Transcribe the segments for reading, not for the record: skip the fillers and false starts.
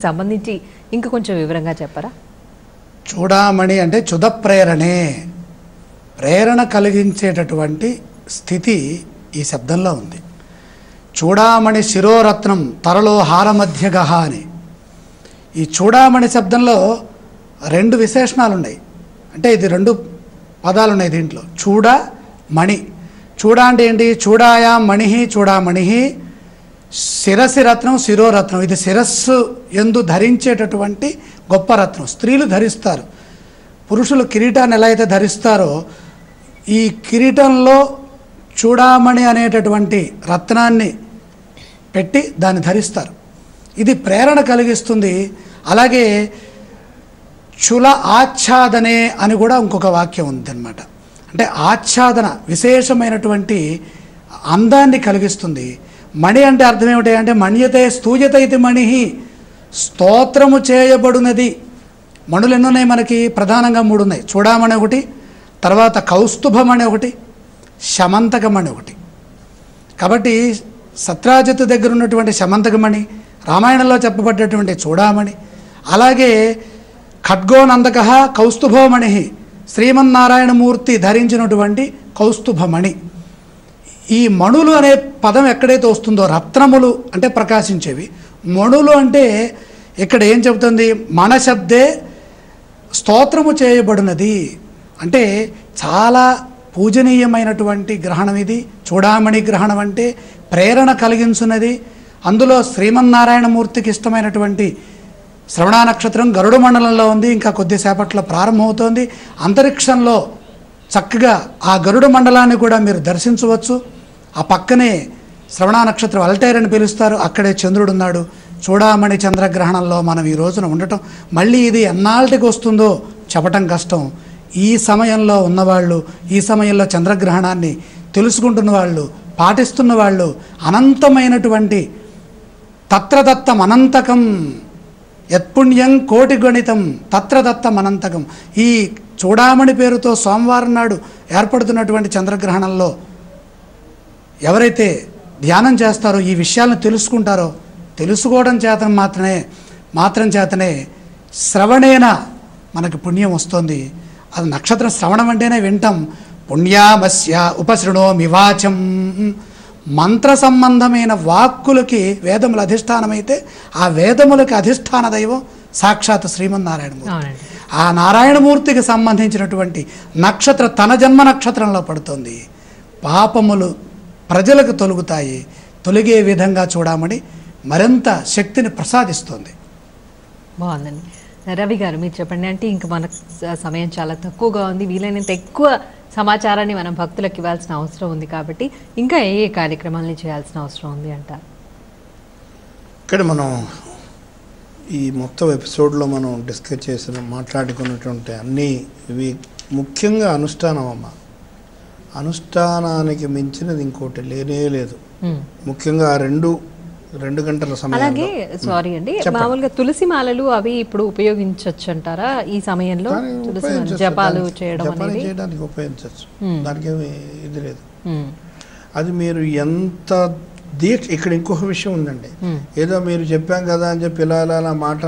సంబంధించి ఇంకా కొంచెం వివరంగా చెప్పరా? చూడామణి అంటే చుద ప్రేరణే, ప్రేరణ కలిగించేటటువంటి స్థితి ఈ శబ్దంలో ఉంది. చూడామణి శిరోరత్నం తరలో హారమధ్యగహ అని. ఈ చూడామణి శబ్దంలో రెండు విశేషణాలు ఉన్నాయి. అంటే ఇది రెండు పదాలు ఉన్నాయి దీంట్లో. చూడ మణి. చూడ అంటే ఏంటి? చూడాయా మణి, చూడామణి, శిరసి రత్నం, శిరోరత్నం. ఇది శిరస్సు యందు ధరించేటటువంటి గొప్ప రత్నం. స్త్రీలు ధరిస్తారు. పురుషులు కిరీటాన్ని ఎలా అయితే ధరిస్తారో ఈ కిరీటంలో చూడామణి అనేటటువంటి రత్నాన్ని పెట్టి దాన్ని ధరిస్తారు. ఇది ప్రేరణ కలిగిస్తుంది. అలాగే చుల ఆచ్ఛాదనే అని కూడా ఇంకొక వాక్యం ఉందన్నమాట. అంటే ఆచ్ఛాదన విశేషమైనటువంటి అందాన్ని కలిగిస్తుంది. మణి అంటే అర్థం ఏమిటి అంటే మణ్యతే స్తూయత ఇది మణి, స్తోత్రము చేయబడునది. మణులు ఎన్నున్నాయి మనకి? ప్రధానంగా 3 ఉన్నాయి. చూడామణి ఒకటి, తర్వాత కౌస్తుభమణి ఒకటి, శమంతకమణి ఒకటి. కాబట్టి సత్రాజిత్తు దగ్గర ఉన్నటువంటి శమంతకమణి, రామాయణంలో చెప్పబడ్డటువంటి చూడామణి, అలాగే ఖడ్గోనందక కౌస్తుభోమణి, శ్రీమన్నారాయణమూర్తి ధరించినటువంటి కౌస్తుభమణి. ఈ మణులు అనే పదం ఎక్కడైతే వస్తుందో, రత్నములు అంటే ప్రకాశించేవి, మణులు అంటే ఇక్కడ ఏం చెబుతుంది? మన శబ్దే స్తోత్రము చేయబడినది. అంటే చాలా పూజనీయమైనటువంటి గ్రహణం ఇది. చూడామణి గ్రహణం అంటే ప్రేరణ కలిగించున్నది. అందులో శ్రీమన్నారాయణమూర్తికి ఇష్టమైనటువంటి శ్రవణ నక్షత్రం గరుడ మండలంలో ఉంది. ఇంకా కొద్దిసేపట్లో ప్రారంభమవుతోంది. అంతరిక్షంలో చక్కగా ఆ గరుడ మండలాన్ని కూడా మీరు దర్శించవచ్చు. ఆ పక్కనే శ్రవణ నక్షత్రం అల్టైర్ అని పిలుస్తారు. అక్కడే చంద్రుడు ఉన్నాడు. చూడామణి చంద్రగ్రహణంలో మనం ఈ రోజున ఉండటం, మళ్ళీ ఇది ఎన్నాళ్ళకి వస్తుందో చెప్పటం కష్టం. ఈ సమయంలో ఉన్నవాళ్ళు, ఈ సమయంలో చంద్రగ్రహణాన్ని తెలుసుకుంటున్న వాళ్ళు, పాటిస్తున్న వాళ్ళు అనంతమైనటువంటి తత్రదత్తం అనంతకం యత్పుణ్యం కోటి గణితం తత్రదత్తం అనంతకం. ఈ చూడామణి పేరుతో సోమవారం నాడు ఏర్పడుతున్నటువంటి చంద్రగ్రహణంలో ఎవరైతే ధ్యానం చేస్తారో, ఈ విషయాలను తెలుసుకుంటారో, తెలుసుకోవడం మాత్రం చేతనే శ్రవణేన మనకి పుణ్యం వస్తుంది. అది నక్షత్రం శ్రవణం అంటేనే వింటాం. పుణ్యామస్య ఉపశృణోమివాచం. మంత్ర సంబంధమైన వాక్కులకి వేదముల అధిష్టానమైతే ఆ వేదములకి అధిష్టాన దైవం సాక్షాత్ శ్రీమన్నారాయణమూర్తి. ఆ నారాయణమూర్తికి సంబంధించినటువంటి నక్షత్రం తన జన్మ నక్షత్రంలో పడుతుంది. పాపములు ప్రజలకు తొలుగుతాయి. తొలగే విధంగా చూడమని మరింత శక్తిని ప్రసాదిస్తుంది. బాగుందండి. రవి గారు మీరు చెప్పండి. అంటే ఇంకా మనకు సమయం చాలా తక్కువగా ఉంది. వీలైనంత ఎక్కువ సమాచారాన్ని మనం భక్తులకు ఇవ్వాల్సిన అవసరం ఉంది. కాబట్టి ఇంకా ఏ కార్యక్రమాలని చేయాల్సిన అవసరం ఉంది అంటారు? ఇక్కడ మనం ఈ మొత్తం ఎపిసోడ్లో మనం డిస్కస్ చేసిన మాట్లాడుకున్నటువంటి అన్నీ ఇవి ముఖ్యంగా అనుష్ఠానం అమ్మ. అనుష్ఠానానికి మించినది ఇంకోటి లేనే లేదు. ముఖ్యంగా రెండు గంటల సమయం. అలాగే సారీ అండి, మామూలుగా తులసి మాలలు అవి ఇప్పుడు ఉపయోగించవచ్చు అంటారా ఈ సమయంలో? జపాలు చేయడానికి ఉపయోగించవచ్చు. దానికి ఏమి ఇది లేదు. అది మీరు ఎంత దీక్ష. ఇక్కడ ఇంకొక విషయం ఉందండి. ఏదో మీరు చెప్పాం కదా అని చెప్పి ఇలా మాట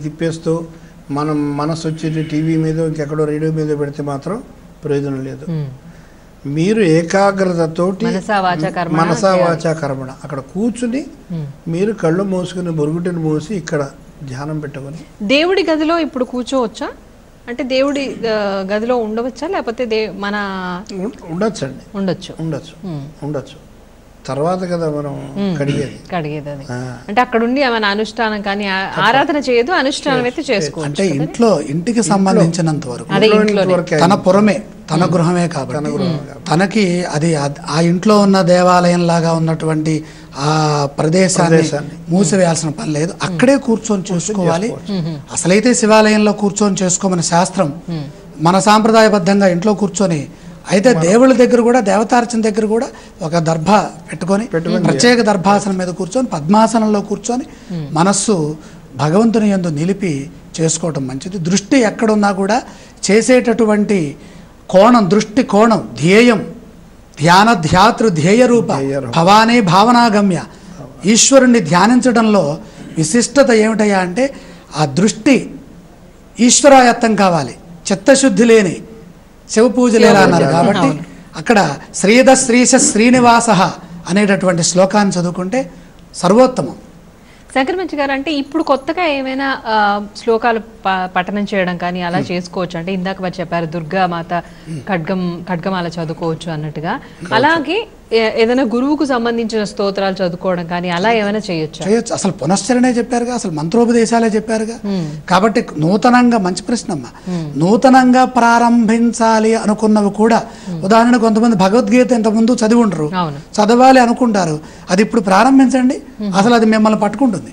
తిప్పేస్తూ మనం మనసు వచ్చేది టీవీ మీద ఇంకెక్కడో రేడియో మీద పెడితే మాత్రం ప్రయోజనం లేదు. మీరు ఏకాగ్రతతోటి మనసా వాచా కర్మణ అక్కడ కూర్చుని మీరు కళ్ళు మూసుకుని బొరుగుటిని మూసి ఇక్కడ ధ్యానం పెట్టుకుని దేవుడి గదిలో ఇప్పుడు కూర్చోవచ్చా? అంటే దేవుడి గదిలో ఉండవచ్చా లేకపోతే మన ఉండొచ్చండి? ఉండొచ్చు. తర్వాత కదా మనం కడిగేది అది. అంటే అక్కడ ఉండి ఏమైనా అనుష్ఠానం కానీ ఆరాధన చేయదు, అనుష్ఠానం అయితే చేసుకోవచ్చు. అంటే ఇంటికి సంబంధించినంత వరకు తన పురమే, తన గృహమే కాబట్టి తనకి అది ఆ ఇంట్లో ఉన్న దేవాలయం లాగా ఉన్నటువంటి ఆ ప్రదేశాన్ని మూసివేయాల్సిన పని లేదు. అక్కడే కూర్చొని చేసుకోవాలి. అసలైతే శివాలయంలో కూర్చొని చేసుకోమని శాస్త్రం. మన సాంప్రదాయబద్ధంగా ఇంట్లో కూర్చొని, అయితే దేవుళ్ళ దగ్గర కూడా, దేవతార్చన దగ్గర కూడా ఒక దర్భ పెట్టుకొని ప్రత్యేక దర్భాసనం మీద కూర్చొని పద్మాసనంలో కూర్చొని మనస్సు భగవంతుని యందు నిలిపి చేసుకోవటం మంచిది. దృష్టి ఎక్కడున్నా కూడా చేసేటటువంటి కోణం, దృష్టి కోణం, ధ్యేయం, ధ్యాన ధ్యాతృ ధ్యేయ రూప భవానే భావనాగమ్య. ఈశ్వరుణ్ణి ధ్యానించడంలో విశిష్టత ఏమిటయ్యా అంటే ఆ దృష్టి ఈశ్వరాయత్తం కావాలి, చిత్తశుద్ధి లేని శివ పూజలేలా అన్నారు. కాబట్టి అక్కడ శ్రీధ శ్రీశ శ్రీనివాస అనేటటువంటి శ్లోకాన్ని చదువుకుంటే సర్వోత్తమం. శంకరమంచి గారు, అంటే ఇప్పుడు కొత్తగా ఏమైనా శ్లోకాలు పఠనం చేయడం కానీ అలా చేసుకోవచ్చు? అంటే ఇందాక వారు చెప్పారు దుర్గామాత ఖడ్గమాల చదువుకోవచ్చు అన్నట్టుగా, అలాగే ఏదైనా గురువుకు సంబంధించిన స్తోత్రాలు చదువుకోవడం కానీ అలా ఏమైనా చేయొచ్చు? అసలు పునశ్చరణే చెప్పారుగా, అసలు మంత్రోపదేశాలే చెప్పారుగా. కాబట్టి నూతనంగా, మంచి ప్రశ్న అమ్మా, నూతనంగా ప్రారంభించాలి అనుకున్నవి కూడా, ఉదాహరణ కొంతమంది భగవద్గీత ఇంతకుముందు చదివి ఉండరు, చదవాలి అనుకుంటారు, అది ఇప్పుడు ప్రారంభించండి, అసలు అది మిమ్మల్ని పట్టుకుంటుంది,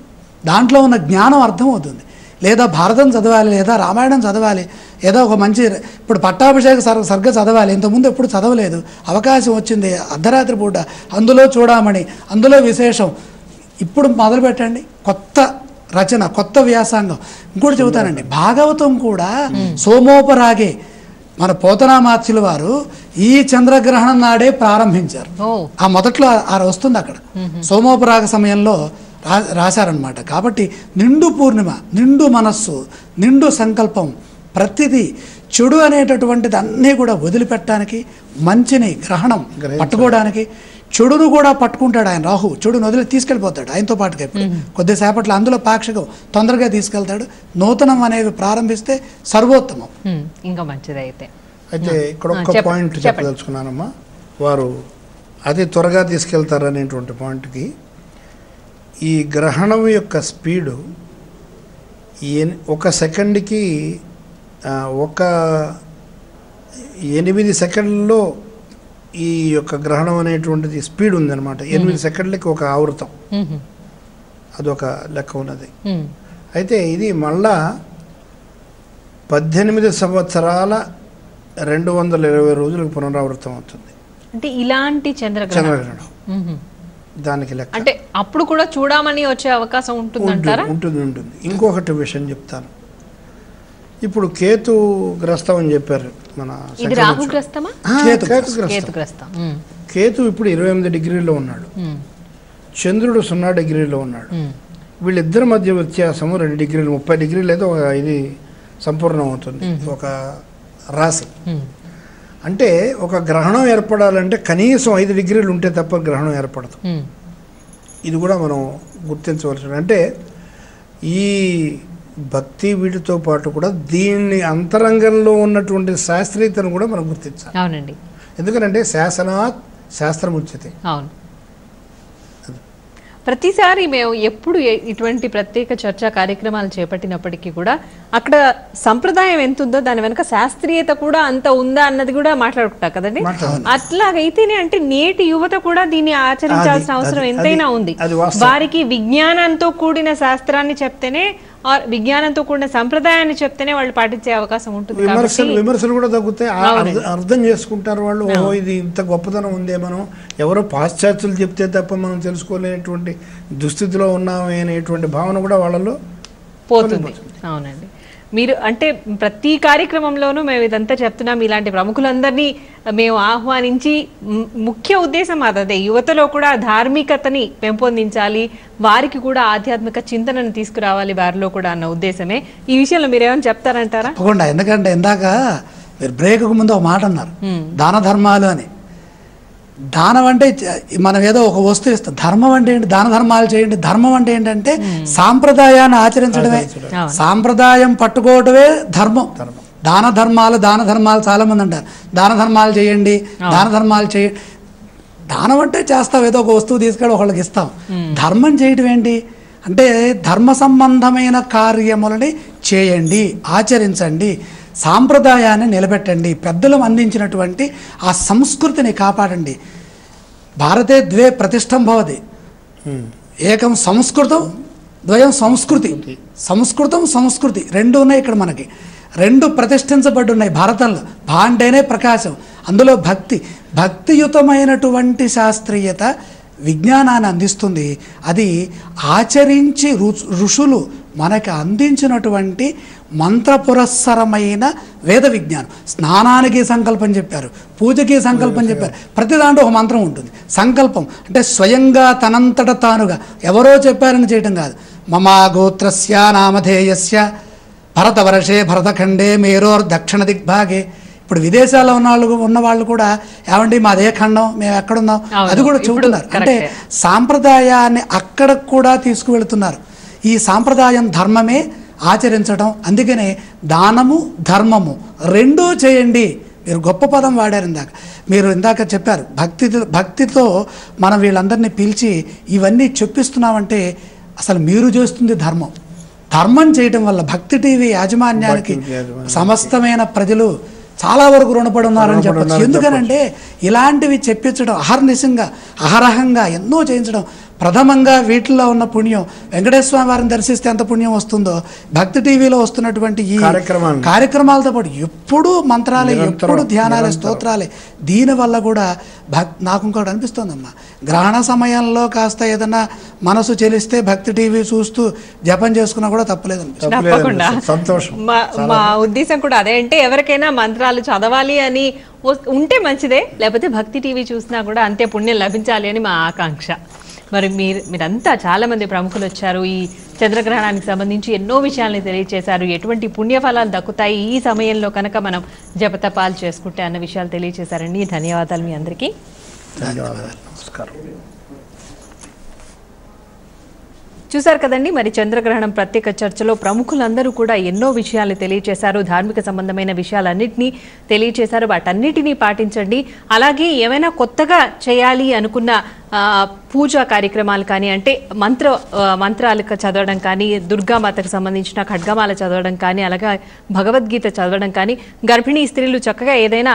దాంట్లో ఉన్న జ్ఞానం అర్థమవుతుంది. లేదా భారతం చదవాలి, లేదా రామాయణం చదవాలి, ఏదో ఒక మంచి ఇప్పుడు పట్టాభిషేక సరిగ్గా చదవాలి, ఇంతకుముందు ఎప్పుడు చదవలేదు, అవకాశం వచ్చింది అర్ధరాత్రి పూట, అందులో చూడమని, అందులో విశేషం, ఇప్పుడు మొదలు పెట్టండి కొత్త రచన, కొత్త వ్యాసంగం. ఇంకోటి చెబుతానండి, భాగవతం కూడా సోమోపరాగే మన పోతనామాత్యుల వారు ఈ చంద్రగ్రహణం నాడే ప్రారంభించారు. ఆ మొదట్లో వస్తుంది అక్కడ సోమోపరాగ సమయంలో రాశారనమాట. కాబట్టి నిండు పూర్ణిమ, నిండు మనస్సు, నిండు సంకల్పం, ప్రతిదీ చెడు అనేటటువంటిది అన్నీ కూడా వదిలిపెట్టడానికి, మంచిని గ్రహణం పట్టుకోవడానికి, చెడును కూడా పట్టుకుంటాడు ఆయన. రాహు చెడును వదిలి తీసుకెళ్ళిపోతాడు ఆయనతో పాటుగా. కొద్దిసేపట్లో అందులో పాక్షికం తొందరగా తీసుకెళ్తాడు. నూతనం అనేవి ప్రారంభిస్తే సర్వోత్తమం, ఇంకా మంచిది. అయితే ఇక్కడ ఒక పాయింట్ చెప్పదలుచుకున్నానమ్మా, వారు అతి త్వరగా తీసుకెళ్తారు అనేటువంటి పాయింట్కి, ఈ గ్రహణం యొక్క స్పీడు ఒక సెకండ్కి 8 సెకండ్లలో ఈ యొక్క గ్రహణం అనేటువంటిది స్పీడ్ ఉందన్నమాట. 8 సెకండ్లకి ఒక ఆవృతం, అదొక లెక్క ఉన్నది. అయితే ఇది మళ్ళా 18 సంవత్సరాల 220 రోజులకు పునరావృతం అవుతుంది. అంటే ఇలాంటి చంద్రగ్రహణం దానికి లెక్క. అంటే అప్పుడు కూడా చూడమని వచ్చే అవకాశం ఉంటుందంటారా? ఉంటుంది. ఇంకొకటి విషయం చెప్తాను. ఇప్పుడు కేతు గ్రస్తం అని చెప్పారు మన. ఇది రాహుగ్రస్తమా? కేతుగ్రస్తం. కేతు ఇప్పుడు 28 డిగ్రీలో ఉన్నాడు, చంద్రుడు 0 డిగ్రీలో ఉన్నాడు. వీళ్ళిద్దరి మధ్య వ్యత్యాసము 2 డిగ్రీలు, 30 డిగ్రీలు అయితే ఇది సంపూర్ణం అవుతుంది ఒక రాశి. అంటే ఒక గ్రహణం ఏర్పడాలంటే కనీసం 5 డిగ్రీలు ఉంటే తప్ప గ్రహణం ఏర్పడదు. ఇది కూడా మనం గుర్తించవలసిన. అంటే ఈ భక్తి వీటితో పాటు కూడా దీన్ని అంతరంగంలో ఉన్నటువంటి శాస్త్రీయతను కూడా మనం గుర్తించాలి. అవునండి. ఎందుకంటే శాసనాత్ శాస్త్రముచ్యతే. అవును. ప్రతిసారి మేము ఎప్పుడు ఇటువంటి ప్రత్యేక చర్చా కార్యక్రమాలు చేపట్టినప్పటికీ కూడా అక్కడ సంప్రదాయం ఎంత ఉందో దాని వెనక శాస్త్రీయత కూడా అంత ఉందా అన్నది కూడా మాట్లాడుకుంటా కదండి. అట్లాగైతేనే అంటే నేటి యువత కూడా దీన్ని ఆచరించాల్సిన అవసరం ఎంతైనా ఉంది. వారికి విజ్ఞానంతో కూడిన శాస్త్రాన్ని చెప్తేనే, విజ్ఞానంతో కూడిన సంప్రదాయాన్ని చెప్తేనే వాళ్ళు పాటించే అవకాశం ఉంటుంది. విమర్శలు కూడా తగ్గుతాయి, అర్థం చేసుకుంటారు వాళ్ళు. ఓహో, ఇది ఇంత గొప్పతనం ఉందే, మనం ఎవరో పాశ్చాత్యులు చెప్తే తప్ప మనం తెలుసుకోలేనటువంటి దుస్థితిలో ఉన్నామే అనేటువంటి భావన కూడా వాళ్ళలో పోతుంది. అవునండి. మీరు అంటే ప్రతి కార్యక్రమంలోనూ మేము ఇదంతా చెప్తున్నాం, ఇలాంటి ప్రముఖులందరినీ మేము ఆహ్వానించి ముఖ్య ఉద్దేశం అదే, యువతలో కూడా ధార్మికతని పెంపొందించాలి, వారికి కూడా ఆధ్యాత్మిక చింతనను తీసుకురావాలి వారిలో కూడా అన్న ఉద్దేశమే. ఈ విషయంలో మీరేమైనా చెప్తారంటారా? తప్పకుండా. ఎందుకంటే ఇందాక మీరు బ్రేక్కు ముందు ఒక మాట అన్నారు, దాన ధర్మాలు అని. దానం అంటే మనం ఏదో ఒక వస్తువు ఇస్తాం. ధర్మం అంటే ఏంటి? దాన ధర్మాలు చేయండి. ధర్మం అంటే ఏంటంటే సాంప్రదాయాన్ని ఆచరించడమే, సాంప్రదాయం పట్టుకోవడమే ధర్మం. దాన ధర్మాలు చాలా మంది అంటారు, దాన ధర్మాలు చేయండి, దాన ధర్మాలు చేయండి. దానం అంటే చేస్తాం, ఏదో ఒక వస్తువు తీసుకెళ్ళి ఒకళ్ళకి ఇస్తాం. ధర్మం చేయటం ఏంటి అంటే ధర్మ సంబంధమైన కార్యములని చేయండి, ఆచరించండి, సాంప్రదాయాన్ని నిలబెట్టండి, పెద్దలు అందించినటువంటి ఆ సంస్కృతిని కాపాడండి. భారతే ద్వే ప్రతిష్టం భవతి, ఏకం సంస్కృతం, ద్వయం సంస్కృతి. సంస్కృతి రెండు ఉన్నాయి ఇక్కడ మనకి, రెండు ప్రతిష్ఠించబడి ఉన్నాయి భారతంలో. భా అంటేనే ప్రకాశం, అందులో భక్తియుతమైనటువంటి శాస్త్రీయత విజ్ఞానాన్ని అందిస్తుంది. అది ఆచరించి ఋషులు మనకి అందించినటువంటి మంత్రపురస్సరమైన వేద విజ్ఞానం. స్నానానికి సంకల్పం చెప్పారు, పూజకి సంకల్పం చెప్పారు, ప్రతి దాంట్లో ఒక మంత్రం ఉంటుంది. సంకల్పం అంటే స్వయంగా తనంతట తానుగా ఎవరో చెప్పారని చేయటం కాదు, మమ గోత్రస్య నామధేయస్య భరతవర్షే భరతఖండే మేరోర్ దక్షిణ దిగ్భాగే. ఇప్పుడు విదేశాల్లో ఉన్న వాళ్ళు కూడా ఏమండి మాదే ఖండం, మేము ఎక్కడున్నాం అది కూడా చెబుతున్నారు. అంటే సాంప్రదాయాన్ని అక్కడికి కూడా తీసుకువెళుతున్నారు. ఈ సాంప్రదాయం ధర్మమే ఆచరించడం. అందుకనే దానము ధర్మము రెండూ చేయండి. మీరు గొప్ప పదం వాడారు ఇందాక. మీరు ఇందాక చెప్పారు భక్తితో మనం వీళ్ళందరినీ పిలిచి ఇవన్నీ చెప్పిస్తున్నామంటే అసలు మీరు చేస్తుంది ధర్మం. ధర్మం చేయడం వల్ల భక్తి టీవీ యాజమాన్యానికి సమస్తమైన ప్రజలు చాలా వరకు రుణపడి ఉన్నారని చెప్పచ్చు. ఎందుకనంటే ఇలాంటివి చెప్పించడం అహరహంగా ఎన్నో చేయించడం. ప్రథమంగా వీటిల్లో ఉన్న పుణ్యం వెంకటేశ్వర వారిని దర్శిస్తే ఎంత పుణ్యం వస్తుందో భక్తి టీవీలో వస్తున్నటువంటి ఈ కార్యక్రమాలతో పాటు ఎప్పుడూ మంత్రాలే, ఎప్పుడు ధ్యానాలే, స్తోత్రాలే. దీనివల్ల కూడా నాకు ఇంకోటి అనిపిస్తుందమ్మా, గ్రహణ సమయంలో కాస్త ఏదైనా మనసు చెలిస్తే భక్తి టీవీ చూస్తూ జపం చేసుకున్నా కూడా తప్పలేదు. సంతోషం. మా ఉద్దేశం కూడా అదే. అంటే ఎవరికైనా మంత్రాలు చదవాలి అని ఉంటే మంచిదే, లేకపోతే భక్తి టీవీ చూసినా కూడా అంతే పుణ్యం లభించాలి అని మా ఆకాంక్ష. మరి మీరంతా చాలా మంది ప్రముఖులు వచ్చారు. ఈ చంద్రగ్రహణానికి సంబంధించి ఎన్నో విషయాల్ని తెలియజేశారు. ఎటువంటి పుణ్యఫలాలు దక్కుతాయి ఈ సమయంలో కనుక మనం జపతపాలు చేసుకుంటే అన్న విషయాలు తెలియజేశారండి. ధన్యవాదాలు మీ అందరికీ. ధన్యవాదాలు. నమస్కారం. చూశారు కదండి, మరి చంద్రగ్రహణం ప్రత్యేక చర్చలో ప్రముఖులందరూ కూడా ఎన్నో విషయాలు తెలియజేశారు. ధార్మిక సంబంధమైన విషయాలన్నింటినీ తెలియజేశారు. వాటన్నిటినీ పాటించండి. అలాగే ఏమైనా కొత్తగా చేయాలి అనుకున్న పూజా కార్యక్రమాలు కానీ, అంటే మంత్రాలు చదవడం కానీ, దుర్గామాతకు సంబంధించిన ఖడ్గమాల చదవడం కానీ, అలాగే భగవద్గీత చదవడం కానీ, గర్భిణీ స్త్రీలు చక్కగా ఏదైనా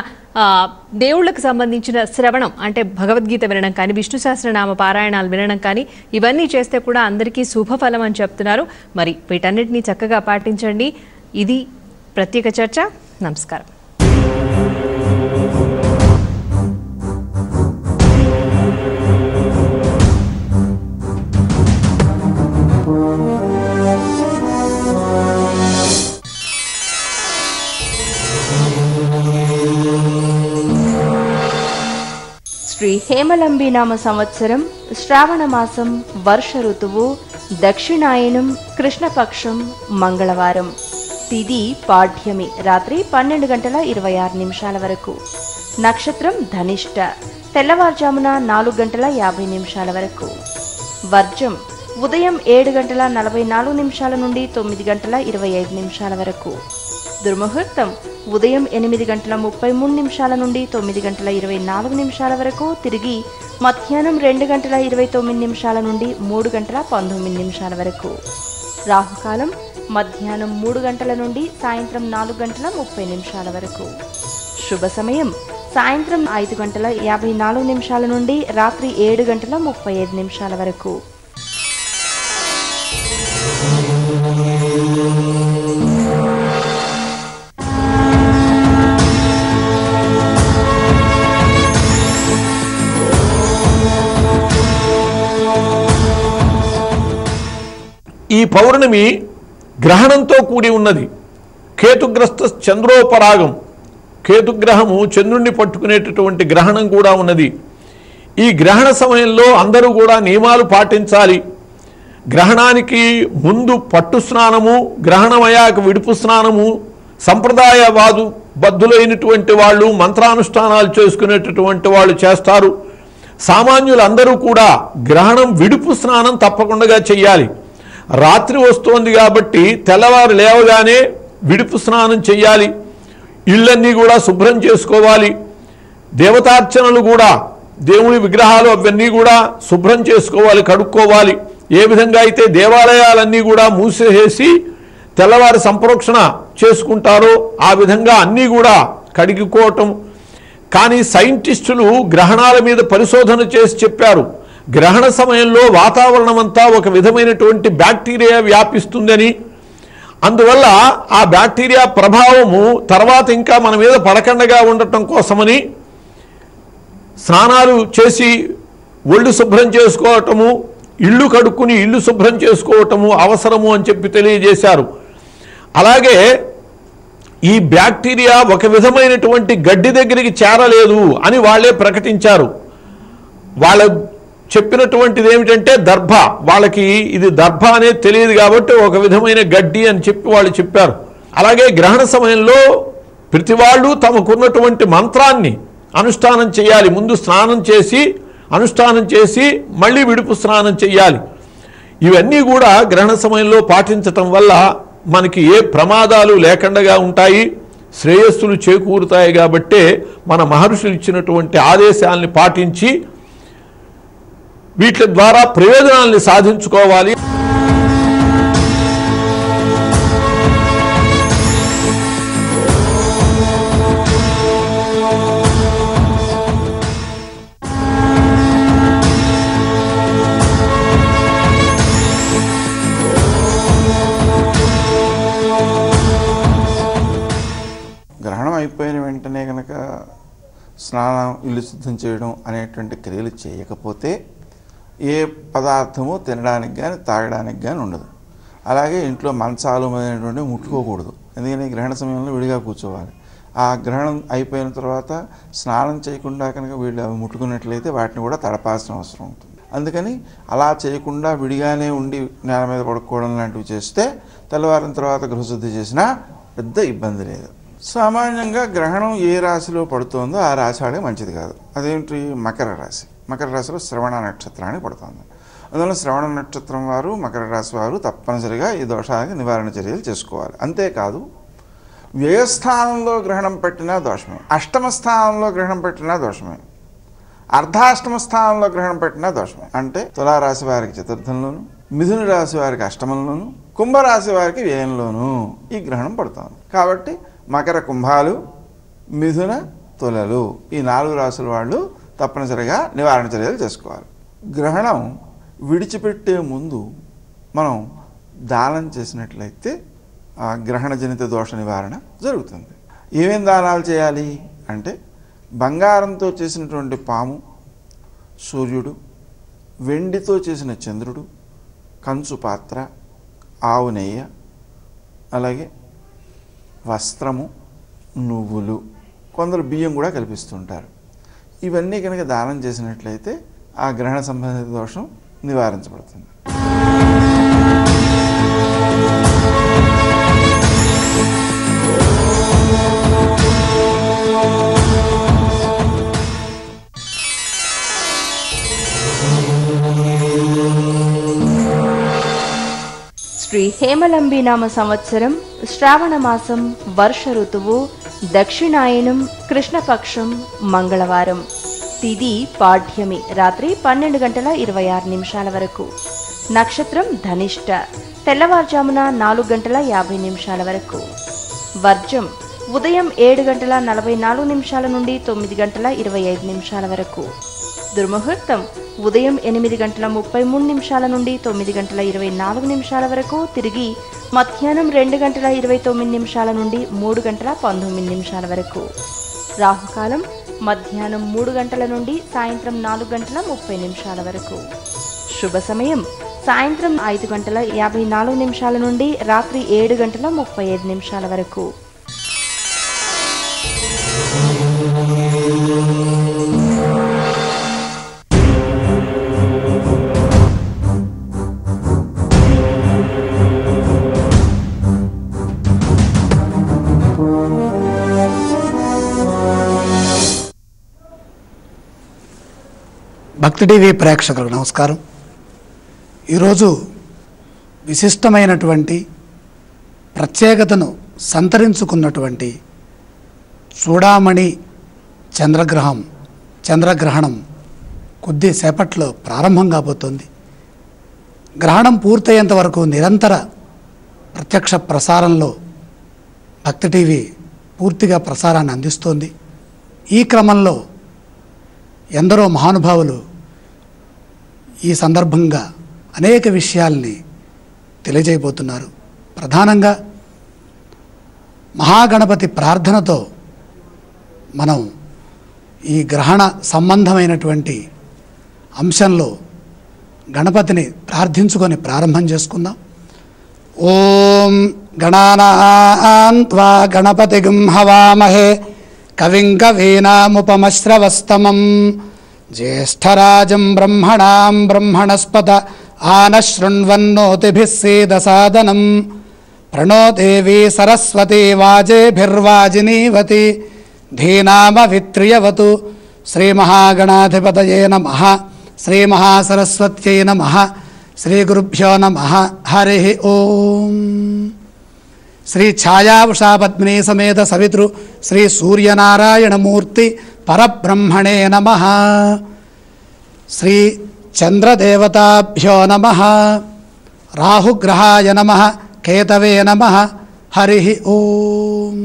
దేవుళ్ళకు సంబంధించిన శ్రవణం అంటే భగవద్గీత వినడం కానీ, విష్ణు సహస్రనామ పారాయణాలు వినడం కానీ, ఇవన్నీ చేస్తే కూడా అందరికీ శుభఫలం అని చెప్తున్నారు. మరి వీటన్నిటినీ చక్కగా పాటించండి. ఇది ప్రత్యేక చర్చ. నమస్కారం. శ్రీ హేమలంబి నామ సంవత్సరం శ్రావణ మాసం వర్ష ఋతువు దక్షిణాయనం కృష్ణపక్షం మంగళవారం. తిథి పాఠ్యమి రాత్రి 12:26 వరకు. నక్షత్రం ధనిష్ట తెల్లవారుజామున 4:50 వరకు. వర్జం ఉదయం 7:44 నుండి 9:25 వరకు. దుర్ముహూర్తం ఉదయం 8:33 నుండి 9:24 వరకు. తిరిగి మధ్యాహ్నం 2:29 నుండి 3:19 వరకు. రాహుకాలం మధ్యాహ్నం 3 గంటల నుండి సాయంత్రం 4:30 వరకు. శుభ సమయం సాయంత్రం 5:54 నుండి రాత్రి 7:35 వరకు. ఈ పౌర్ణమి గ్రహణంతో కూడి ఉన్నది. కేతుగ్రస్త చంద్రోపరాగం, కేతుగ్రహము చంద్రుణ్ణి పట్టుకునేటటువంటి గ్రహణం కూడా ఉన్నది. ఈ గ్రహణ సమయంలో అందరూ కూడా నియమాలు పాటించాలి. గ్రహణానికి ముందు పట్టు స్నానము, గ్రహణమయ్యాక విడుపు స్నానము, సంప్రదాయవాదు బద్ధులైనటువంటి వాళ్ళు మంత్రానుష్ఠానాలు చేసుకునేటటువంటి వాళ్ళు చేస్తారు. సామాన్యులందరూ కూడా గ్రహణం విడుపు స్నానం తప్పకుండా చెయ్యాలి. రాత్రి వస్తోంది కాబట్టి తెల్లవారు లేవగానే విడుపు స్నానం చెయ్యాలి. ఇళ్ళన్నీ కూడా శుభ్రం చేసుకోవాలి. దేవతార్చనలు కూడా, దేవుని విగ్రహాలు అవన్నీ కూడా శుభ్రం చేసుకోవాలి, కడుక్కోవాలి. ఏ విధంగా అయితే దేవాలయాలన్నీ కూడా మూసేసి తెల్లవారి సంప్రోక్షణ చేసుకుంటారో ఆ విధంగా అన్నీ కూడా కడుక్కోవటం. కానీ సైంటిస్టులు గ్రహణాల మీద పరిశోధన చేసి చెప్పారు, గ్రహణ సమయంలో వాతావరణం అంతా ఒక విధమైనటువంటి బ్యాక్టీరియా వ్యాపిస్తుందని, అందువల్ల ఆ బ్యాక్టీరియా ప్రభావము తర్వాత ఇంకా మన మీద పడకండగా ఉండటం కోసమని స్నానాలు చేసి ఒళ్ళు శుభ్రం చేసుకోవటము, ఇళ్ళు కడుక్కుని ఇళ్ళు శుభ్రం చేసుకోవటము అవసరము అని చెప్పి తెలియజేశారు. అలాగే ఈ బ్యాక్టీరియా ఒక విధమైనటువంటి గడ్డి దగ్గరికి చేరలేదు అని వాళ్ళే ప్రకటించారు. వాళ్ళ చెప్పినటువంటిది ఏమిటంటే దర్భ. వాళ్ళకి ఇది దర్భ అనేది తెలియదు కాబట్టి ఒక విధమైన గడ్డి అని చెప్పి వాళ్ళు చెప్పారు. అలాగే గ్రహణ సమయంలో ప్రతి వాళ్ళు తమకున్నటువంటి మంత్రాన్ని అనుష్ఠానం చేయాలి. ముందు స్నానం చేసి అనుష్ఠానం చేసి మళ్ళీ విడుపు స్నానం చేయాలి. ఇవన్నీ కూడా గ్రహణ సమయంలో పాటించటం వల్ల మనకి ఏ ప్రమాదాలు లేకుండా ఉంటాయి, శ్రేయస్సులు చేకూరుతాయి. కాబట్టే మన మహర్షులు ఇచ్చినటువంటి ఆదేశాలని పాటించి వీటి ద్వారా ప్రయోజనాల్ని సాధించుకోవాలి. గ్రహణం అయిపోయిన వెంటనే కనుక స్నానం, ఇల్లు శుద్ధం చేయడం అనేటువంటి క్రియలు చేయకపోతే ఏ పదార్థము తినడానికి కానీ తాగడానికి కానీ ఉండదు. అలాగే ఇంట్లో మంచాలు అనేటువంటి ముట్టుకోకూడదు. ఎందుకని గ్రహణ సమయంలో విడిగా కూర్చోవాలి. ఆ గ్రహణం అయిపోయిన తర్వాత స్నానం చేయకుండా కనుక వీళ్ళు అవి ముట్టుకున్నట్లయితే వాటిని కూడా తడపాల్సిన అవసరం ఉంటుంది. అందుకని అలా చేయకుండా విడిగానే ఉండి నేల మీద పడుకోవడం లాంటివి చేస్తే తెల్లవారిన తర్వాత గృహశుద్ధి చేసినా పెద్ద ఇబ్బంది లేదు. సామాన్యంగా గ్రహణం ఏ రాశిలో పడుతుందో ఆ రాశి వాడికి మంచిది కాదు. అదేంటి? మకర రాశి. మకర రాశిలో శ్రవణ నక్షత్రానికి పడుతుంది. అందువల్ల శ్రవణ నక్షత్రం వారు, మకర రాశి వారు తప్పనిసరిగా ఈ దోషానికి నివారణ చర్యలు చేసుకోవాలి. అంతేకాదు, వ్యయస్థానంలో గ్రహణం పెట్టినా దోషమే, అష్టమ స్థానంలో గ్రహణం పెట్టినా దోషమే, అర్ధాష్టమ స్థానంలో గ్రహణం పెట్టినా దోషమే. అంటే తులారాశి వారికి చతుర్థంలోను, మిథున రాశి వారికి అష్టమంలోను, కుంభరాశి వారికి వ్యయంలోను ఈ గ్రహణం పడుతుంది. కాబట్టి మకర కుంభాలు, మిథున తులలు ఈ 4 రాశుల వాళ్ళు తప్పనిసరిగా నివారణ చర్యలు చేసుకోవాలి. గ్రహణం విడిచిపెట్టే ముందు మనం దానం చేసినట్లయితే ఆ గ్రహణజనిత దోష నివారణ జరుగుతుంది. ఏమేం దానాలు చేయాలి అంటే బంగారంతో చేసినటువంటి పాము, సూర్యుడు, వెండితో చేసిన చంద్రుడు, కంచు పాత్ర, ఆవు నెయ్యి, అలాగే వస్త్రము, నువ్వులు, కొందరు బియ్యం కూడా కల్పిస్తుంటారు. ఇవన్నీ కనుక దానం చేసినట్లయితే ఆ గ్రహణ సంబంధిత దోషం నివారించబడుతుంది. శ్రీ హేమలంబి నామ సంవత్సరం శ్రావణ మాసం వర్ష ఋతువు దక్షిణాయనం కృష్ణపక్షం మంగళవారం. తిథి పాఠ్యమి రాత్రి 12:26 వరకు. నక్షత్రం ధనిష్ట తెల్లవారుజామున 4:50 వరకు. వర్జం ఉదయం 7:44 నుండి 9:25 వరకు. దుర్ముహూర్తం ఉదయం 8:33 నుండి 9:24 వరకు. తిరిగి మధ్యాహ్నం 2:29 నుండి 3:19 వరకు. రాహుకాలం మధ్యాహ్నం 3 గంటల నుండి సాయంత్రం 4:30 వరకు. శుభ సమయం సాయంత్రం 5:54 నుండి రాత్రి 7:35 వరకు. భక్తి టీవీ ప్రేక్షకులకు నమస్కారం. ఈరోజు విశిష్టమైనటువంటి ప్రత్యేకతను సంతరించుకున్నటువంటి చూడామణి చంద్రగ్రహణం కొద్దిసేపట్లో ప్రారంభం కాబోతోంది. గ్రహణం పూర్తయ్యేంత వరకు నిరంతర ప్రత్యక్ష ప్రసారంలో భక్తి టీవీ పూర్తిగా ప్రసారాన్ని అందిస్తోంది. ఈ క్రమంలో ఎందరో మహానుభావులు ఈ సందర్భంగా అనేక విషయాల్ని తెలియజేయబోతున్నారు. ప్రధానంగా మహాగణపతి ప్రార్థనతో మనం ఈ గ్రహణ సంబంధమైనటువంటి అంశంలో గణపతిని ప్రార్థించుకొని ప్రారంభం చేసుకుందాం. ఓం గణానాం త్వా గణపతిగం హవామహే కవిం కవీనాముపమశ్రవస్తమం జ్యేష్ఠరాజం బ్రహ్మణాం బ్రహ్మణస్పత ఆనశృణ్వన్నోతిభిः సేదసాదనం ప్రణో దేవీ సరస్వతి వాజేభిర్వాజినీవతి ధీనామవిత్రియవతు. శ్రీమహాగణాధిపతయే నమః. శ్రీమహాసరస్వత్యై నమః. శ్రీగురుభ్యో నమః. హరి ఓం. శ్రీ ఛాయావుషా పద్మినీ సమేత సవితృ శ్రీ సూర్యనారాయణమూర్తి పరబ్రహ్మణే నమః. శ్రీ చంద్రదేవతాభ్యో నమః. రాహుగ్రహాయ నమః. కేతవే నమః. హరి ఓం.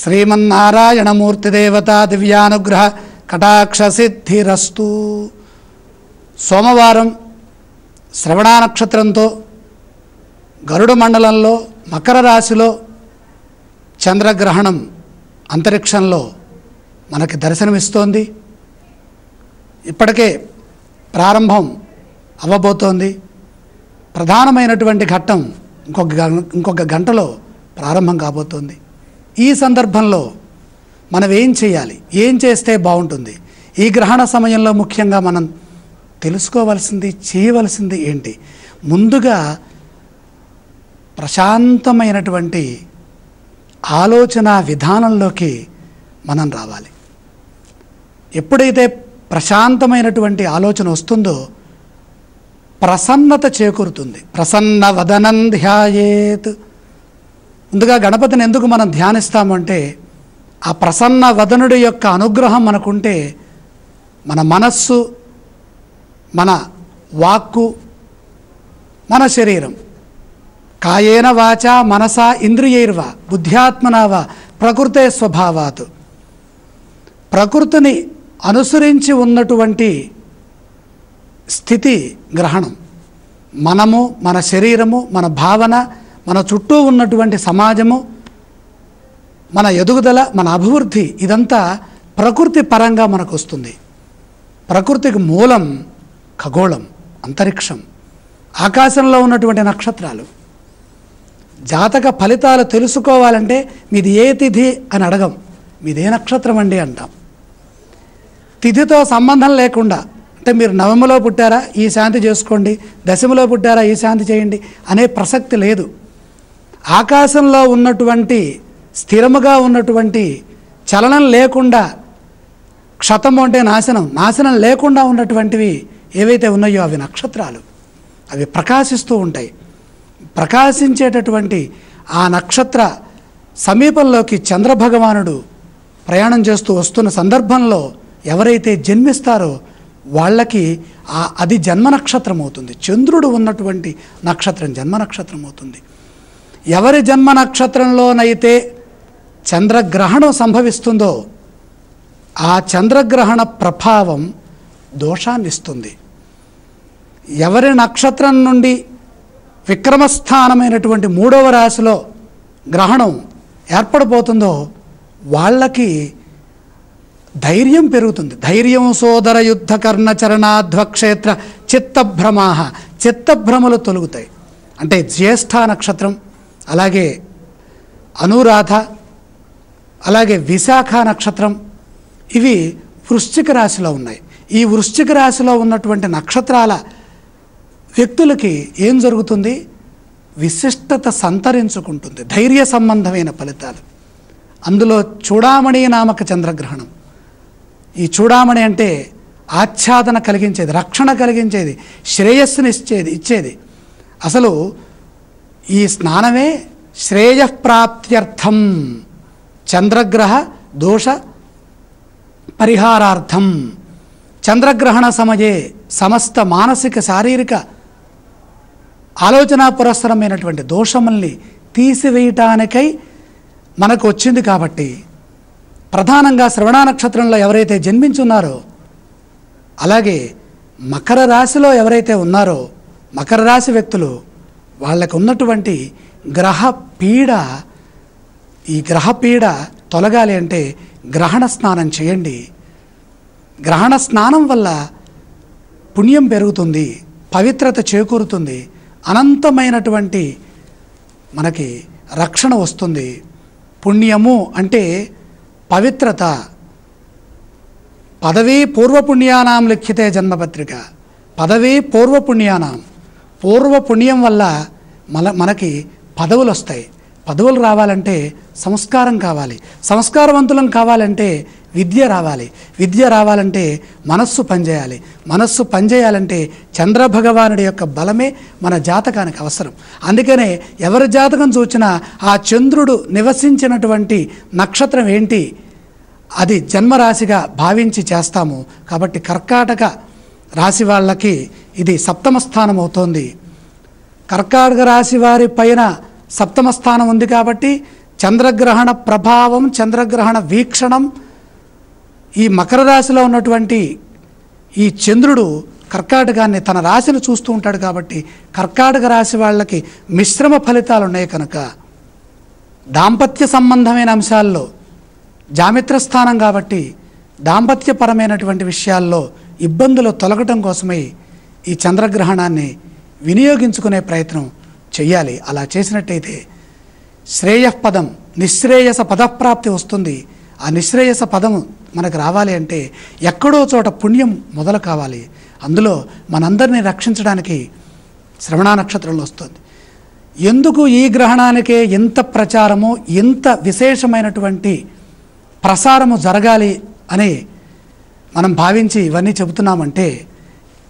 శ్రీమన్నారాయణమూర్తిదేవతా దివ్యానుగ్రహ కటాక్షసిద్ధిరస్తు. సోమవారం శ్రవణ నక్షత్రంతో గరుడ మండలంలో మకర రాశిలో చంద్రగ్రహణం అంతరిక్షంలో మనకి దర్శనమిస్తోంది. ఇప్పటికే ప్రారంభం అవ్వబోతోంది. ప్రధానమైనటువంటి ఘట్టం ఇంకొక గంటలో ప్రారంభం కాబోతోంది. ఈ సందర్భంలో మనం ఏం చేయాలి, ఏం చేస్తే బాగుంటుంది, ఈ గ్రహణ సమయంలో ముఖ్యంగా మనం తెలుసుకోవలసింది, చేయవలసింది ఏంటి? ముందుగా ప్రశాంతమైనటువంటి ఆలోచన విధానంలోకి మనం రావాలి. ఎప్పుడైతే ప్రశాంతమైనటువంటి ఆలోచన వస్తుందో ప్రసన్నత చేకూరుతుంది. ప్రసన్న వదనం ధ్యాయేత్. ముందుగా గణపతిని ఎందుకు మనం ధ్యానిస్తామంటే ఆ ప్రసన్న వదనుడి యొక్క అనుగ్రహం మనకుంటే మన మనస్సు, మన వాక్కు, మన శరీరం కాయేన వాచా మనసా ఇంద్రియైర్వా బుద్ధ్యాత్మనావా ప్రకృతే స్వభావాత్, ప్రకృతిని అనుసరించి ఉన్నటువంటి స్థితి గ్రహణం. మనము, మన శరీరము, మన భావన, మన చుట్టూ ఉన్నటువంటి సమాజము, మన ఎదుగుదల, మన అభివృద్ధి ఇదంతా ప్రకృతి పరంగా మనకు వస్తుంది. ప్రకృతికి మూలం ఖగోళం, అంతరిక్షం, ఆకాశంలో ఉన్నటువంటి నక్షత్రాలు. జాతక ఫలితాలు తెలుసుకోవాలంటే మీది ఏ తిథి అని అడగం, మీది ఏ నక్షత్రం అండి అంటాం. తిథితో సంబంధం లేకుండా, అంటే మీరు నవమలో పుట్టారా ఈ శాంతి చేసుకోండి, దశమిలో పుట్టారా ఈ శాంతి చేయండి అనే ప్రసక్తి లేదు. ఆకాశంలో ఉన్నటువంటి స్థిరముగా ఉన్నటువంటి చలనం లేకుండా, క్షతము అంటే నాశనం, నాశనం లేకుండా ఉన్నటువంటివి ఏవైతే ఉన్నాయో అవి నక్షత్రాలు. అవి ప్రకాశిస్తూ ఉంటాయి. ప్రకాశించేటటువంటి ఆ నక్షత్ర సమీపంలోకి చంద్రభగవానుడు ప్రయాణం చేస్తూ వస్తున్న సందర్భంలో ఎవరైతే జన్మిస్తారో వాళ్ళకి అది జన్మ నక్షత్రం అవుతుంది. చంద్రుడు ఉన్నటువంటి నక్షత్రం జన్మ నక్షత్రం అవుతుంది. ఎవరి జన్మ నక్షత్రంలోనైతే చంద్రగ్రహణం సంభవిస్తుందో ఆ చంద్రగ్రహణ ప్రభావం దోషాన్ని ఇస్తుంది. ఎవరి నక్షత్రం నుండి విక్రమస్థానమైనటువంటి 3వ రాశిలో గ్రహణం ఏర్పడిపోతుందో వాళ్ళకి ధైర్యం పెరుగుతుంది. ధైర్యం సోదర యుద్ధ కర్ణ చరణాధ్వక్షేత్ర చిత్తభ్రమాహ, చిత్తభ్రమలు తొలుగుతాయి. అంటే జ్యేష్ఠ నక్షత్రం, అలాగే అనురాధ, అలాగే విశాఖ నక్షత్రం, ఇవి వృశ్చిక రాశిలో ఉన్నాయి. ఈ వృశ్చిక రాశిలో ఉన్నటువంటి నక్షత్రాల వ్యక్తులకి ఏం జరుగుతుంది? విశిష్టత సంతరించుకుంటుంది, ధైర్య సంబంధమైన ఫలితాలు. అందులో చూడామణి నామక చంద్రగ్రహణం. ఈ చూడామణి అంటే ఆచ్ఛాదన కలిగించేది, రక్షణ కలిగించేది, శ్రేయస్సుని ఇచ్చేది. అసలు ఈ స్నానమే శ్రేయఃప్రాప్త్యర్థం, చంద్రగ్రహ దోష పరిహారార్థం. చంద్రగ్రహణ సమయే సమస్త మానసిక శారీరక ఆలోచన పురస్సరమైనటువంటి దోషముల్ని తీసివేయటానికై మనకు వచ్చింది. కాబట్టి ప్రధానంగా శ్రవణ నక్షత్రంలో ఎవరైతే జన్మించున్నారో, అలాగే మకర రాశిలో ఎవరైతే ఉన్నారో మకర రాశి వ్యక్తులు, వాళ్ళకు ఉన్నటువంటి గ్రహ పీడ, ఈ గ్రహ పీడ తొలగాలి అంటే గ్రహణ స్నానం చేయండి. గ్రహణ స్నానం వల్ల పుణ్యం పెరుగుతుంది, పవిత్రత చేకూరుతుంది, అనంతమైనటువంటి మనకి రక్షణ వస్తుంది. పుణ్యము అంటే పవిత్రత, పదవీ పూర్వపుణ్యానాం లిఖితే జన్మపత్రిక. పదవీ పూర్వపుణ్యానాం, పూర్వపుణ్యం వల్ల మనకి పదవులు వస్తాయి. పదవులు రావాలంటే సంస్కారం కావాలి, సంస్కారవంతులం కావాలంటే విద్య రావాలి, విద్య రావాలంటే మనస్సు పనిచేయాలి, మనస్సు పనిచేయాలంటే చంద్రభగవానుడి యొక్క బలమే మన జాతకానికి అవసరం. అందుకనే ఎవరి జాతకం చూసినా ఆ చంద్రుడు నివసించినటువంటి నక్షత్రం ఏంటి, అది జన్మరాశిగా భావించి చేస్తాము. కాబట్టి కర్కాటక రాశి వాళ్ళకి ఇది సప్తమ స్థానం అవుతోంది. కర్కాటక రాశి వారి పైన సప్తమ స్థానం ఉంది కాబట్టి చంద్రగ్రహణ ప్రభావం, చంద్రగ్రహణ వీక్షణం, ఈ మకర రాశిలో ఉన్నటువంటి ఈ చంద్రుడు కర్కాటకాన్ని తన రాశిని చూస్తూ ఉంటాడు. కాబట్టి కర్కాటక రాశి వాళ్ళకి మిశ్రమ ఫలితాలు ఉన్నాయి. కనుక దాంపత్య సంబంధమైన అంశాల్లో జామిత్ర స్థానం కాబట్టి దాంపత్యపరమైనటువంటి విషయాల్లో ఇబ్బందులు తొలగటం కోసమై ఈ చంద్రగ్రహణాన్ని వినియోగించుకునే ప్రయత్నం చెయ్యాలి. అలా చేసినట్టయితే శ్రేయఃపదం, నిశ్రేయస పదప్రాప్తి వస్తుంది. ఆ నిశ్రేయస పదము మనకు రావాలి అంటే ఎక్కడో చోట పుణ్యం మొదలు కావాలి. అందులో మనందరినీ రక్షించడానికి శ్రవణ నక్షత్రంలో వస్తుంది. ఎందుకు ఈ గ్రహణానికే ఎంత ప్రచారము, ఎంత విశేషమైనటువంటి ప్రసారము జరగాలి అని మనం భావించి ఇవన్నీ చెబుతున్నామంటే,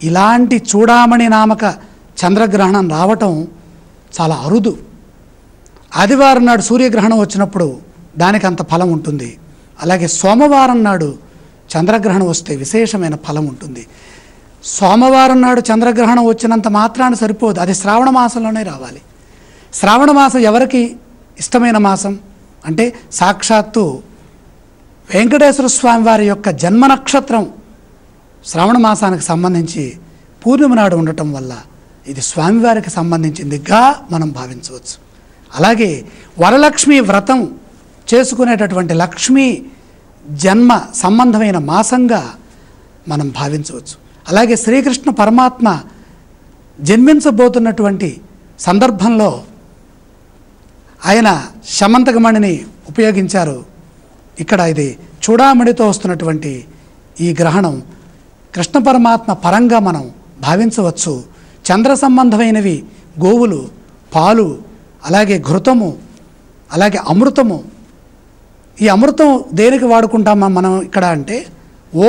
ఇలాంటి చూడామణి నామక చంద్రగ్రహణం రావటం చాలా అరుదు. ఆదివారం నాడు సూర్యగ్రహణం వచ్చినప్పుడు దానికి అంత ఫలం ఉంటుంది. అలాగే సోమవారం నాడు చంద్రగ్రహణం వస్తే విశేషమైన ఫలం ఉంటుంది. సోమవారం నాడు చంద్రగ్రహణం వచ్చినంత మాత్రాన సరిపోదు, అది శ్రావణ మాసంలోనే రావాలి. శ్రావణ మాసం ఎవరికి ఇష్టమైన మాసం అంటే సాక్షాత్తు వెంకటేశ్వర స్వామి వారి యొక్క జన్మ నక్షత్రం శ్రావణ మాసానికి సంబంధించి పూర్ణిమ నాడు ఉండటం వల్ల ఇది స్వామివారికి సంబంధించిందిగా మనం భావించవచ్చు. అలాగే వరలక్ష్మి వ్రతం చేసుకునేటటువంటి లక్ష్మీ జన్మ సంబంధమైన మాసంగా మనం భావించవచ్చు. అలాగే శ్రీకృష్ణ పరమాత్మ జన్మించబోతున్నటువంటి సందర్భంలో ఆయన శమంతకమణిని ఉపయోగించారు. ఇక్కడ ఇది చూడామణితో వస్తున్నటువంటి ఈ గ్రహణం కృష్ణ పరమాత్మ పరంగా మనం భావించవచ్చు. చంద్ర సంబంధమైనవి గోవులు, పాలు, అలాగే ఘృతము, అలాగే అమృతము. ఈ అమృతం దేనికి వాడుకుంటామా మనం ఇక్కడ అంటే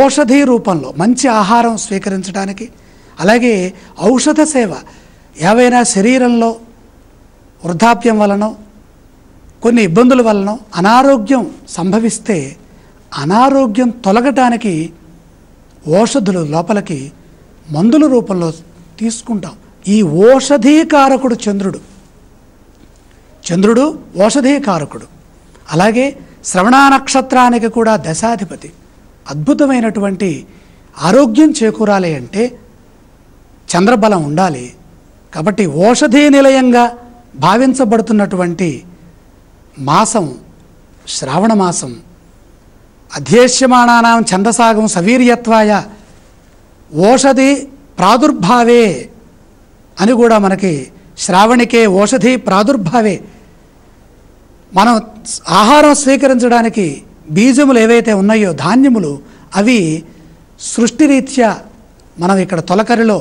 ఔషధి రూపంలో మంచి ఆహారం స్వీకరించడానికి, అలాగే ఔషధ సేవ. ఏవైనా శరీరంలో వృద్ధాప్యం వలనో కొన్ని ఇబ్బందుల వలన అనారోగ్యం సంభవిస్తే అనారోగ్యం తొలగటానికి ఔషధులు లోపలికి మందుల రూపంలో తీసుకుంటాం. ఈ ఔషధీకారకుడు చంద్రుడు. చంద్రుడు ఔషధీకారకుడు. అలాగే శ్రవణ నక్షత్రానికి కూడా దశాధిపతి. అద్భుతమైనటువంటి ఆరోగ్యం చేకూరాలి అంటే చంద్రబలం ఉండాలి. కాబట్టి ఔషధీ నిలయంగా భావించబడుతున్నటువంటి మాసం శ్రావణ మాసం. అధ్యేష్యమాణానాం ఛందసాగం సవీర్యత్వాయ ఓషధి ప్రాదుర్భావే అని కూడా మనకి శ్రావణికే ఓషధి ప్రాదుర్భావే. మనం ఆహారం స్వీకరించడానికి బీజములు ఏవైతే ఉన్నాయో ధాన్యములు, అవి సృష్టిరీత్యా మనం ఇక్కడ తొలకరిలో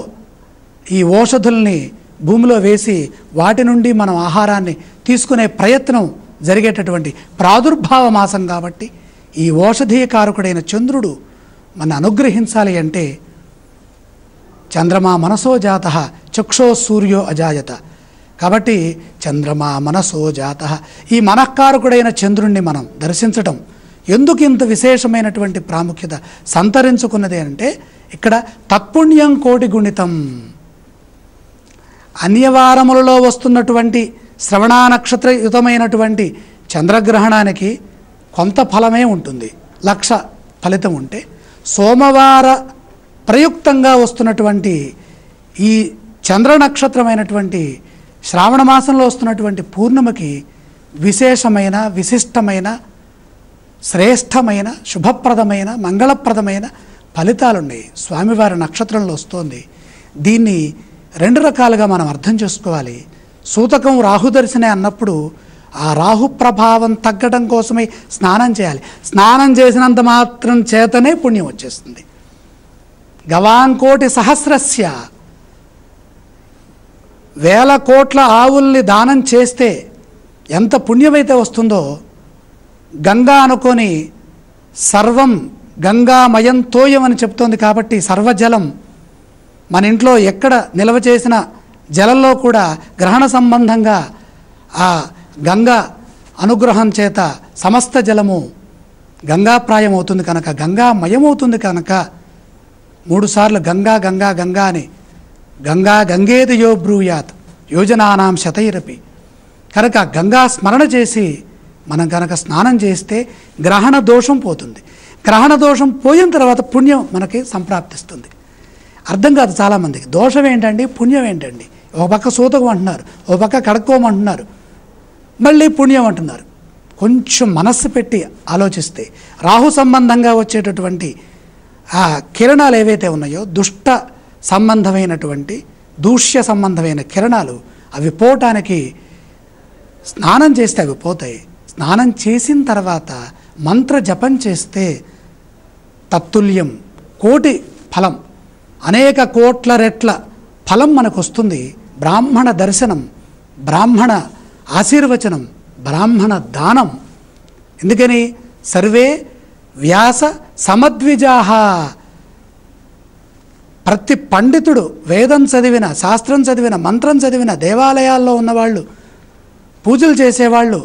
ఈ ఓషధుల్ని భూమిలో వేసి వాటి నుండి మనం ఆహారాన్ని తీసుకునే ప్రయత్నం జరిగేటటువంటి ప్రాదుర్భావ మాసం కాబట్టి ఈ ఔషధీకారకుడైన చంద్రుడు మన అనుగ్రహించాలి అంటే చంద్రమా మనసో జాత చక్షో సూర్యో అజాయత. కాబట్టి చంద్రమా మనసో జాత, ఈ మనఃకారకుడైన చంద్రుణ్ణి మనం దర్శించటం ఎందుకు ఇంత విశేషమైనటువంటి ప్రాముఖ్యత సంతరించుకున్నది అంటే ఇక్కడ తత్పుణ్యం కోటి గుణితం. అన్యవారములలో వస్తున్నటువంటి శ్రవణ నక్షత్రయుతమైనటువంటి చంద్రగ్రహణానికి కొంత ఫలమే ఉంటుంది, 1,00,000 ఫలితం ఉంటే, సోమవార ప్రయుక్తంగా వస్తున్నటువంటి ఈ చంద్ర నక్షత్రమైనటువంటి శ్రావణ మాసంలో వస్తున్నటువంటి పూర్ణిమకి విశేషమైన, విశిష్టమైన, శ్రేష్టమైన, శుభప్రదమైన, మంగళప్రదమైన ఫలితాలున్నాయి. స్వామివారి నక్షత్రంలో వస్తోంది. దీన్ని 2 రకాలుగా మనం అర్థం చేసుకోవాలి. సూతకం రాహుదర్శనే అన్నప్పుడు ఆ రాహు ప్రభావం తగ్గడం కోసమే స్నానం చేయాలి. స్నానం చేసినంత మాత్రం చేతనే పుణ్యం వచ్చేస్తుంది. గవాంకోటి సహస్రస్య, 1000 కోట్ల ఆవుల్ని దానం చేస్తే ఎంత పుణ్యమైతే వస్తుందో, గంగా అనుకొని సర్వం గంగామయం తోయం అని చెప్తోంది. కాబట్టి సర్వజలం మన ఇంట్లో ఎక్కడ నిల్వ చేసిన జలంలో కూడా గ్రహణ సంబంధంగా ఆ గంగా అనుగ్రహం చేత సమస్త జలము గంగాప్రాయం అవుతుంది కనుక, గంగామయమవుతుంది కనుక 3 సార్లు గంగా గంగా గంగా అని గంగా గంగేది యో బ్రూయాత్ యోజనానాం శతైరపి. కనుక గంగా స్మరణ చేసి మనం కనుక స్నానం చేస్తే గ్రహణ దోషం పోతుంది. గ్రహణ దోషం పోయిన తర్వాత పుణ్యం మనకి సంప్రాప్తిస్తుంది. అర్థం కాదు చాలామందికి. దోషం ఏంటండి, పుణ్యం ఏంటండి? ఒక పక్క సూతకం అంటున్నారు, ఒక పక్క కడుక్కోమంటున్నారు, మళ్ళీ పుణ్యం అంటున్నారు. కొంచెం మనస్సు పెట్టి ఆలోచిస్తే రాహు సంబంధంగా వచ్చేటటువంటి ఆ కిరణాలు ఏవైతే ఉన్నాయో, దుష్ట సంబంధమైనటువంటి దూష్య సంబంధమైన కిరణాలు, అవి పోవటానికి స్నానం చేస్తే అవి పోతాయి. స్నానం చేసిన తర్వాత మంత్ర జపం చేస్తే తత్తుల్యం, కోటి ఫలం, అనేక కోట్ల రెట్ల ఫలం మనకు వస్తుంది. బ్రాహ్మణ దర్శనం, బ్రాహ్మణ ఆశీర్వచనం, బ్రాహ్మణ దానం. ఎందుకని సర్వే వ్యాస సమద్విజాహ. ప్రతి పండితుడు వేదం చదివిన, శాస్త్రం చదివిన, మంత్రం చదివిన, దేవాలయాల్లో ఉన్నవాళ్ళు, పూజలు చేసేవాళ్ళు,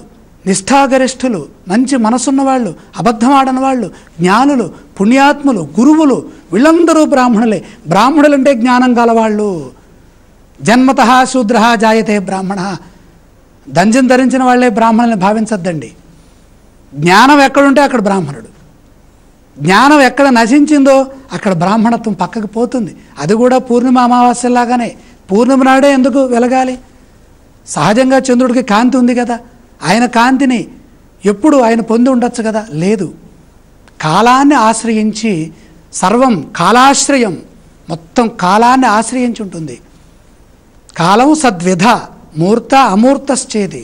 నిష్ఠాగరిష్ఠులు, మంచి మనసున్నవాళ్ళు, అబద్ధమాడని వాళ్ళు, జ్ఞానులు, పుణ్యాత్ములు, గురువులు, వీళ్ళందరూ బ్రాహ్మణులే. బ్రాహ్మణులంటే జ్ఞానం గలవాళ్ళు. జన్మత శూద్ర జాయతే బ్రాహ్మణ. దంజం ధరించిన వాళ్ళే బ్రాహ్మణుల్ని భావించద్దండి. జ్ఞానం ఎక్కడుంటే అక్కడ బ్రాహ్మణుడు. జ్ఞానం ఎక్కడ నశించిందో అక్కడ బ్రాహ్మణత్వం పక్కకు పోతుంది. అది కూడా పూర్ణిమ అమావాస్యలాగానే. పూర్ణిమ నాడే ఎందుకు వెలగాలి? సహజంగా చంద్రుడికి కాంతి ఉంది కదా, ఆయన కాంతిని ఎప్పుడు ఆయన పొంది ఉండొచ్చు కదా. లేదు, కాలాన్ని ఆశ్రయించి, సర్వం కాలాశ్రయం, మొత్తం కాలాన్ని ఆశ్రయించి ఉంటుంది. కాలం సద్విధ మూర్త అమూర్తశ్చేది.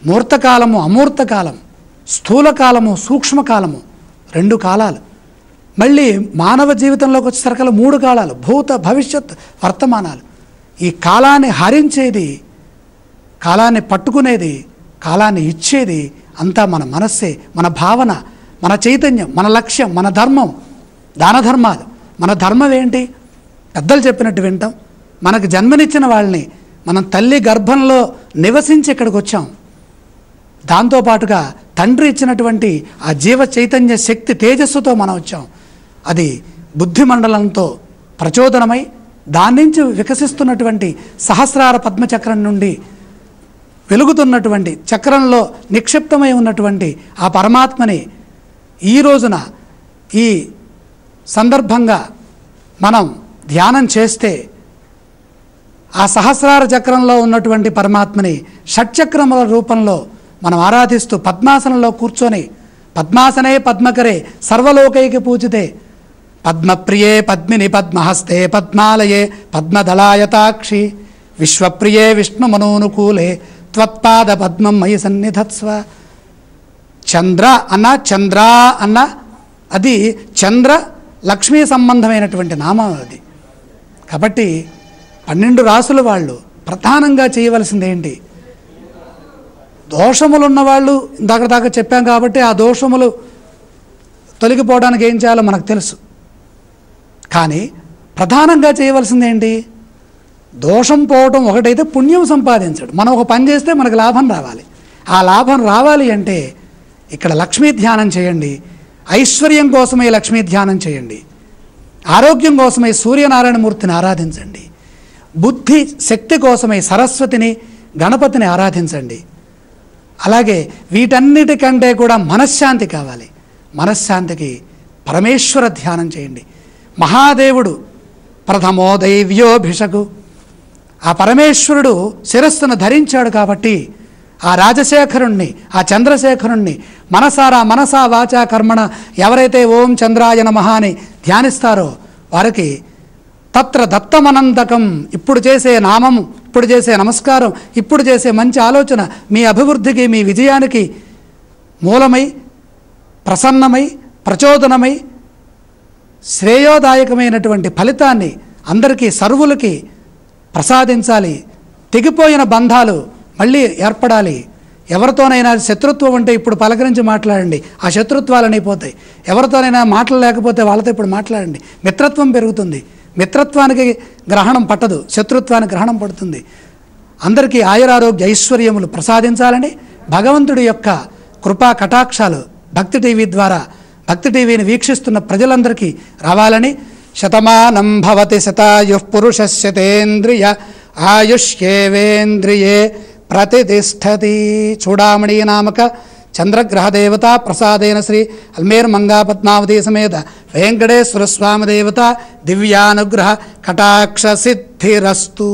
మూర్తకాలము అమూర్తకాలం, స్థూలకాలము సూక్ష్మకాలము, 2 కాలాలు. మళ్ళీ మానవ జీవితంలోకి వచ్చేసరికి 3 కాలాలు, భూత భవిష్యత్ వర్తమానాలు. ఈ కాలాన్ని హరించేది, కాలాన్ని పట్టుకునేది, కాలాన్ని ఇచ్చేది అంతా మన మనస్సే, మన భావన, మన చైతన్యం, మన లక్ష్యం, మన ధర్మం, దాన ధర్మాలు. మన ధర్మం ఏంటి? పెద్దలు చెప్పినట్టు వింటాం. మనకు జన్మనిచ్చిన వాళ్ళని మనం తల్లి గర్భంలో నివసించి ఇక్కడికి వచ్చాం. దాంతోపాటుగా తండ్రి ఇచ్చినటువంటి ఆ జీవ చైతన్య శక్తి తేజస్సుతో మనం వచ్చాం. అది బుద్ధిమండలంతో ప్రచోదనమై దాని నుంచి వికసిస్తున్నటువంటి సహస్రార పద్మచక్రం నుండి వెలుగుతున్నటువంటి చక్రంలో నిక్షిప్తమై ఉన్నటువంటి ఆ పరమాత్మని ఈ రోజున ఈ సందర్భంగా మనం ధ్యానం చేస్తే ఆ సహస్రార చక్రంలో ఉన్నటువంటి పరమాత్మని షట్చక్రముల రూపంలో మనం ఆరాధిస్తూ పద్మాసనంలో కూర్చొని, పద్మాసనే పద్మకరే సర్వలోకైకి పూజితే పద్మప్రియే పద్మిని పద్మహస్తే పద్మాలయే పద్మదళాయతాక్షి విశ్వప్రియే విష్ణుమనోనుకూలే త్వత్పాద పద్మం మయి సన్నిధత్స్వ. చంద్ర అన్న అది చంద్ర లక్ష్మీ సంబంధమైనటువంటి నామం అది. కాబట్టి 12 రాసుల వాళ్ళు ప్రధానంగా చేయవలసింది ఏంటి? దోషములు ఉన్నవాళ్ళు దాకా చెప్పాం కాబట్టి ఆ దోషములు తొలగిపోవడానికి ఏం చేయాలో మనకు తెలుసు. కానీ ప్రధానంగా చేయవలసింది ఏంటి? దోషం పోవటం ఒకటైతే పుణ్యం సంపాదించడం. మనం ఒక పని చేస్తే మనకు లాభం రావాలి. ఆ లాభం రావాలి అంటే ఇక్కడ లక్ష్మీ ధ్యానం చేయండి. ఐశ్వర్యం కోసమే లక్ష్మీ ధ్యానం చేయండి. ఆరోగ్యం కోసమే సూర్యనారాయణమూర్తిని ఆరాధించండి. బుద్ధి శక్తి కోసమే సరస్వతిని గణపతిని ఆరాధించండి. అలాగే వీటన్నిటికంటే కూడా మనశ్శాంతి కావాలి. మనశ్శాంతికి పరమేశ్వర ధ్యానం చేయండి. మహాదేవుడు ప్రథమో దైవ్యోభిషకు, ఆ పరమేశ్వరుడు శిరస్సును ధరించాడు కాబట్టి ఆ రాజశేఖరుణ్ణి, ఆ చంద్రశేఖరుణ్ణి మనసా వాచా కర్మణ ఎవరైతే ఓం చంద్రాయ నమః అని ధ్యానిస్తారో వారికి తత్ర దత్తమనంతకం, ఇప్పుడు చేసే నామము ఇప్పుడు చేసే నమస్కారం, ఇప్పుడు చేసే మంచి ఆలోచన మీ అభివృద్ధికి, మీ విజయానికి మూలమై, ప్రసన్నమై, ప్రచోదనమై, శ్రేయోదాయకమైనటువంటి ఫలితాన్ని అందరికీ, సర్వులకి ప్రసాదించాలి. తెగిపోయిన బంధాలు మళ్ళీ ఏర్పడాలి. ఎవరితోనైనా శత్రుత్వం ఉంటే ఇప్పుడు పలకరించి మాట్లాడండి, ఆ శత్రుత్వాలు అయిపోతాయి. ఎవరితోనైనా మాటలు లేకపోతే వాళ్ళతో ఇప్పుడు మాట్లాడండి, మిత్రత్వం పెరుగుతుంది. మిత్రత్వానికి గ్రహణం పట్టదు, శత్రుత్వానికి గ్రహణం పడుతుంది. అందరికీ ఆయురారోగ్య ఐశ్వర్యములు ప్రసాదించాలని భగవంతుడి యొక్క కృపా కటాక్షాలు భక్తి టీవీ ద్వారా, భక్తి టీవీని వీక్షిస్తున్న ప్రజలందరికీ రావాలని, శతమానం భవతి శతాయుః పురుషస్యతేంద్రియ ఆయుష్యేవేంద్రియే ప్రతిష్టతి. చూడామణి నామక చంద్రగ్రహదేవత ప్రసాదేన శ్రీ అల్మేర్ మంగా పద్మావతి సమేత వెంకటేశ్వర స్వామి దేవత దివ్యానుగ్రహ కటాక్ష సిద్ధిరస్తు.